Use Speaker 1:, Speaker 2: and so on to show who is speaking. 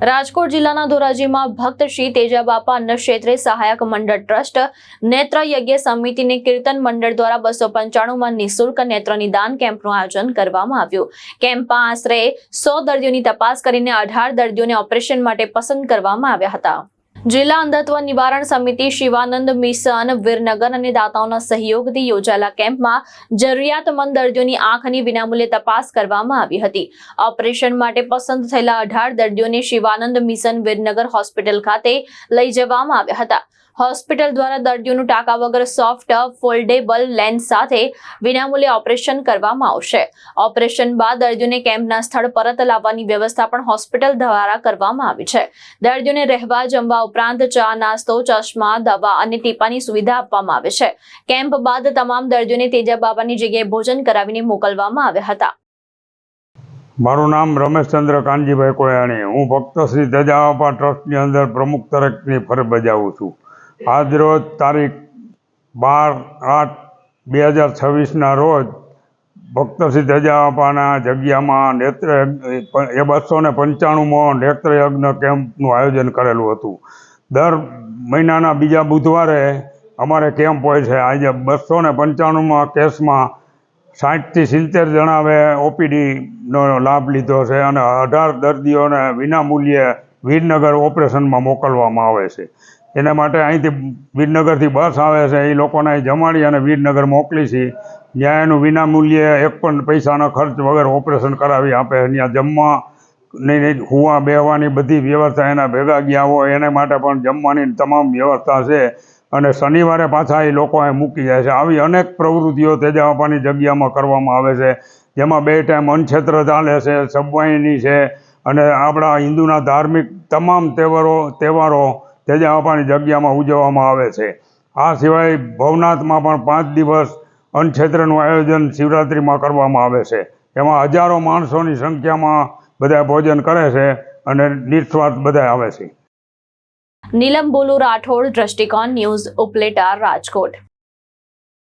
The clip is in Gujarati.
Speaker 1: રાજકોટ જિલ્લાના ધોરાજીમાં ભક્ત શ્રી તેજાબાપા અન્ન ક્ષેત્રે સહાયક મંડળ ટ્રસ્ટ નેત્ર યજ્ઞ સમિતિને કીર્તન મંડળ દ્વારા 295માં નિઃશુલ્ક નેત્ર નિદાન કેમ્પનું આયોજન કરવામાં આવ્યું। કેમ્પમાં આશરે 100 દર્દીઓની તપાસ કરીને 18 દર્દીઓને ઓપરેશન માટે પસંદ કરવામાં આવ્યા હતા। જિલ્લા અંધત્વ નિવારણ સમિતિ, શિવાનંદ મિશન, વીરનગર અને દાતાઓના સહયોગથી યોજાયેલા કેમ્પમાં જરૂરિયાતમંદ દર્દીઓની આંખની વિનામૂલ્યે તપાસ કરવામાં આવી હતી। ઓપરેશન માટે પસંદ થયેલા 18 દર્દીઓને શિવાનંદ મિશન વીરનગર હોસ્પિટલ ખાતે લઈ જવામાં આવ્યા હતા। હોસ્પિટલ દ્વારા દર્દીઓનું ટાંકા વગર સોફ્ટ ફોલ્ડેબલ લેન્સ સાથે વિનામૂલ્યે ઓપરેશન કરવામાં આવશે। ઓપરેશન બાદ દર્દીઓને કેમ્પના સ્થળ પરત લાવવાની વ્યવસ્થા પણ હોસ્પિટલ દ્વારા કરવામાં આવી છે। દર્દીઓને રહેવા, જમવા ઉપરાંત ચા, નાસ્તો, ચશ્મા, દવા અને ટીપાની સુવિધા આપવામાં આવે છે। કેમ્પ બાદ તમામ દર્દીઓને તેજાબાપાની જગ્યાએ ભોજન કરાવીને મોકલવામાં આવ્યા હતા।
Speaker 2: મારું નામ રમેશચંદ્ર કાનજીભાઈ કોયાણી। હું ભક્ત શ્રી તેજાબાપા ટ્રસ્ટની અંદર પ્રમુખ તરીકેની ફરજ બજાવું છું। આજ રોજ તારીખ 12/8/2026ના રોજ ભક્ત શ્રી તેજાબાપાના જગ્યામાં નેત્ર 295મો નેત્ર યજ્ઞ કેમ્પનું આયોજન કરેલું હતું। દર મહિનાના બીજા બુધવારે અમારે કેમ્પ હોય છે। આજે 295મા કેસમાં 60થી 70 જણાએ ઓપીડીનો લાભ લીધો છે અને 18 દર્દીઓને વિનામૂલ્યે વીરનગર ઓપરેશનમાં મોકલવામાં આવે છે। એના માટે અહીંથી વીરનગરથી બસ આવે છે, એ લોકોને અહીં જમાડી અને વીરનગર મોકલી છે। ત્યાં એનું વિનામૂલ્યે એક પણ પૈસાનો ખર્ચ વગર ઓપરેશન કરાવી આપે। ત્યાં જમવાની, હુવા બેહવાની બધી વ્યવસ્થા એના ભેગા ગયા હોય એને માટે પણ જમવાની તમામ વ્યવસ્થા છે અને શનિવારે પાછા એ લોકો અહીં મૂકી જાય છે। આવી અનેક પ્રવૃત્તિઓ તેજાબાપાની જગ્યામાં કરવામાં આવે છે, જેમાં 2 ટાઈમ અન્નક્ષેત્ર ચાલે છે, સબવાહિની છે અને આપણા હિન્દુના ધાર્મિક તમામ તહેવારો તેજાબાપાની જગ્યામાં ઉજવવામાં આવે છે। આ સિવાય ભવનાથમાં પણ 5 દિવસ અન્નક્ષેત્રનું આયોજન શિવરાત્રિમાં કરવામાં આવે છે। એમાં હજારો માણસોની સંખ્યામાં બધા ભોજન કરે છે અને નિસ્વાર્થ બધા આવે છે।
Speaker 1: નીલમ બોલુ રાઠોડ, દ્રષ્ટિકોણ ન્યૂઝ, ઉપલેટા, રાજકોટ।